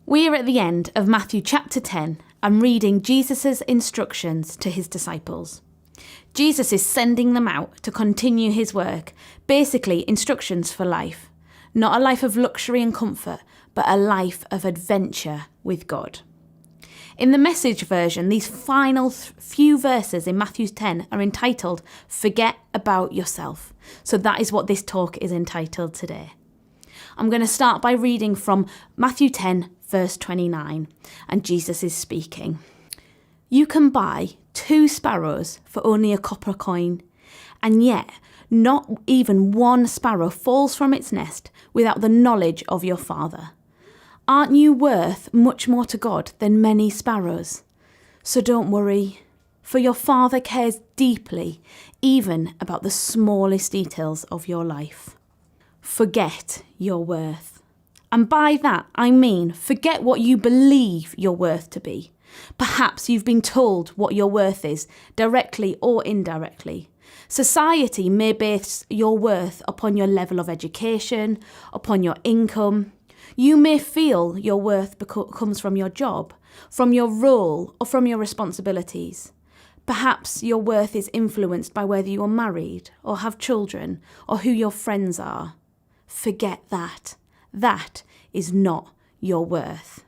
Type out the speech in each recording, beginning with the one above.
We are at the end of Matthew chapter 10 and reading Jesus' instructions to his disciples. Jesus is sending them out to continue his work, basically instructions for life. Not a life of luxury and comfort, but a life of adventure with God. In the Message version, these final few verses in Matthew 10 are entitled, Forget About Yourself. So that is what this talk is entitled today. I'm going to start by reading from Matthew 10, verse 29, and Jesus is speaking. You can buy 2 sparrows for only a copper coin, and yet not even one sparrow falls from its nest without the knowledge of your Father. Aren't you worth much more to God than many sparrows? So don't worry, for your Father cares deeply, even about the smallest details of your life. Forget your worth. And by that, I mean forget what you believe your worth to be. Perhaps you've been told what your worth is, directly or indirectly. Society may base your worth upon your level of education, upon your income. You may feel your worth comes from your job, from your role, or from your responsibilities. Perhaps your worth is influenced by whether you are married, or have children, or who your friends are. Forget that. That is not your worth.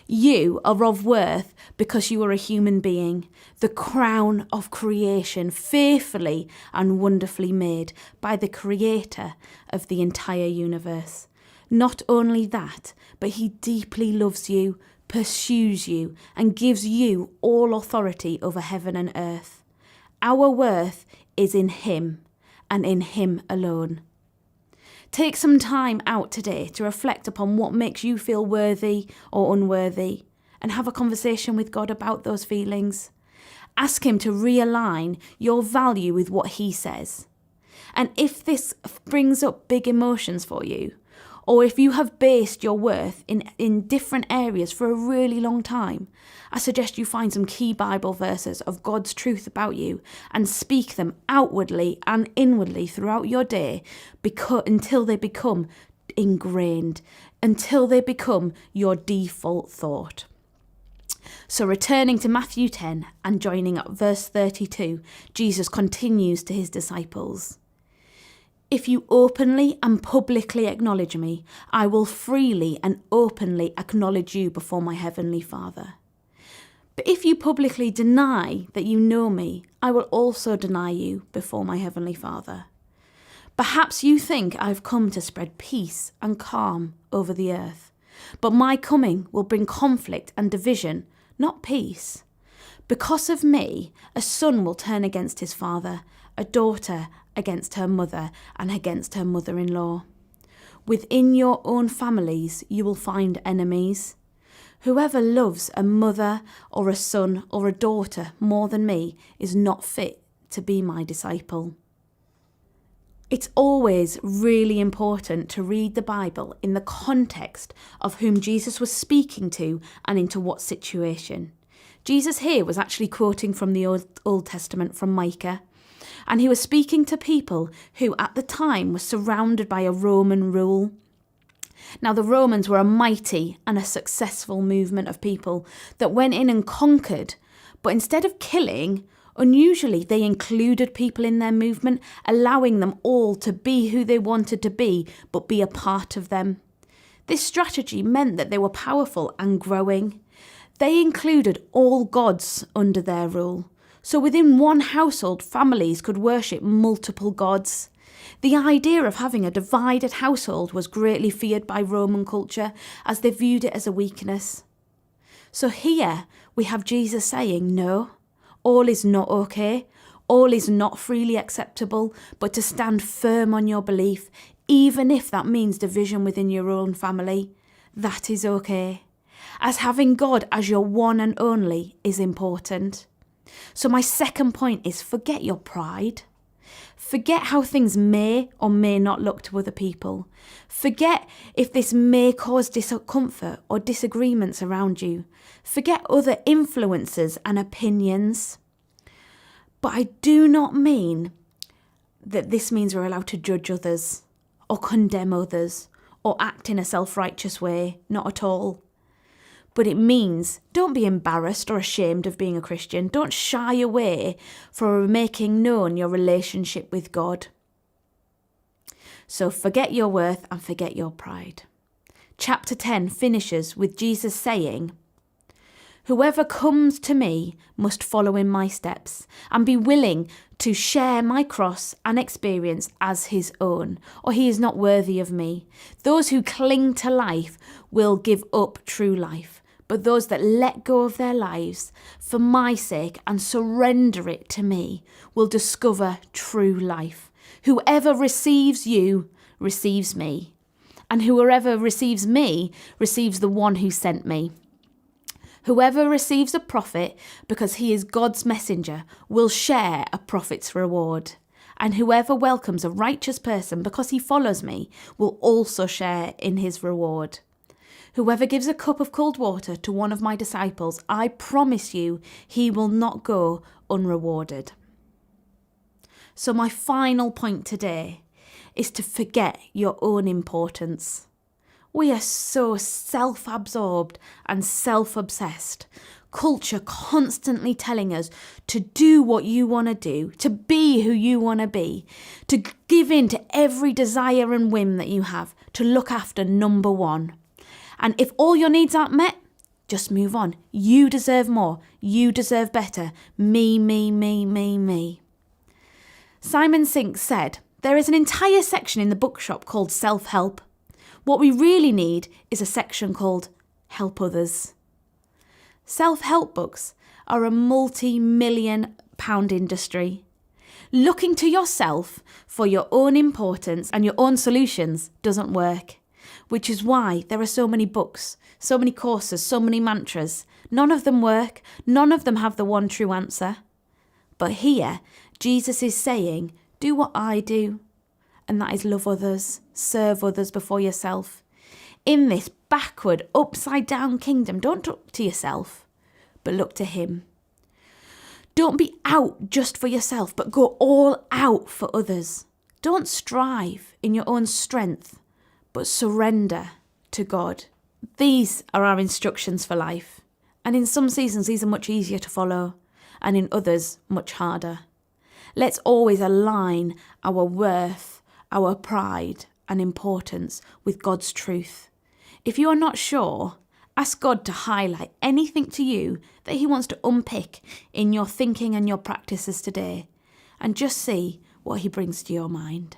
You are of worth because you are a human being, the crown of creation, fearfully and wonderfully made by the Creator of the entire universe. Not only that, but he deeply loves you, pursues you, and gives you all authority over heaven and earth. Our worth is in him, and in him alone. Take some time out today to reflect upon what makes you feel worthy or unworthy, and have a conversation with God about those feelings. Ask him to realign your value with what he says. And if this brings up big emotions for you, or if you have based your worth in different areas for a really long time, I suggest you find some key Bible verses of God's truth about you and speak them outwardly and inwardly throughout your day until they become ingrained, until they become your default thought. So returning to Matthew 10 and joining up verse 32, Jesus continues to his disciples. If you openly and publicly acknowledge me, I will freely and openly acknowledge you before my heavenly Father. But if you publicly deny that you know me, I will also deny you before my heavenly Father. Perhaps you think I've come to spread peace and calm over the earth, but my coming will bring conflict and division, not peace. Because of me, a son will turn against his father, a daughter against her mother, and against her mother-in-law. Within your own families you will find enemies. Whoever loves a mother or a son or a daughter more than me is not fit to be my disciple. It's always really important to read the Bible in the context of whom Jesus was speaking to and into what situation. Jesus here was actually quoting from the Old Testament from Micah. And he was speaking to people who at the time were surrounded by a Roman rule. Now the Romans were a mighty and a successful movement of people that went in and conquered, but instead of killing, unusually they included people in their movement, allowing them all to be who they wanted to be, but be a part of them. This strategy meant that they were powerful and growing. They included all gods under their rule. So within one household, families could worship multiple gods. The idea of having a divided household was greatly feared by Roman culture, as they viewed it as a weakness. So here we have Jesus saying, no, all is not okay, all is not freely acceptable, but to stand firm on your belief, even if that means division within your own family, that is okay. As having God as your one and only is important. So my second point is forget your pride. Forget how things may or may not look to other people. Forget if this may cause discomfort or disagreements around you. Forget other influences and opinions. But I do not mean that this means we're allowed to judge others or condemn others or act in a self-righteous way. Not at all. But it means don't be embarrassed or ashamed of being a Christian. Don't shy away from making known your relationship with God. So forget your worth and forget your pride. Chapter 10 finishes with Jesus saying, "Whoever comes to me must follow in my steps and be willing to share my cross and experience as his own, or he is not worthy of me. Those who cling to life will give up true life, but those that let go of their lives for my sake and surrender it to me will discover true life. Whoever receives you receives me, and whoever receives me receives the one who sent me. Whoever receives a prophet because he is God's messenger will share a prophet's reward. And whoever welcomes a righteous person because he follows me will also share in his reward. Whoever gives a cup of cold water to one of my disciples, I promise you he will not go unrewarded." So my final point today is to forget your own importance. We are so self-absorbed and self-obsessed. Culture constantly telling us to do what you want to do, to be who you want to be, to give in to every desire and whim that you have, to look after number one. And if all your needs aren't met, just move on. You deserve more. You deserve better. Me, me, me, me, me. Simon Sinek said, "There is an entire section in the bookshop called self-help. What we really need is a section called help others." Self-help books are a multi-million-pound industry. Looking to yourself for your own importance and your own solutions doesn't work, which is why there are so many books, so many courses, so many mantras. None of them work. None of them have the one true answer. But here, Jesus is saying, do what I do. And that is love others, serve others before yourself. In this backward, upside-down kingdom, don't look to yourself, but look to him. Don't be out just for yourself, but go all out for others. Don't strive in your own strength, but surrender to God. These are our instructions for life. And in some seasons, these are much easier to follow, and in others, much harder. Let's always align our worth, our pride and importance with God's truth. If you are not sure, ask God to highlight anything to you that he wants to unpick in your thinking and your practices today, and just see what he brings to your mind.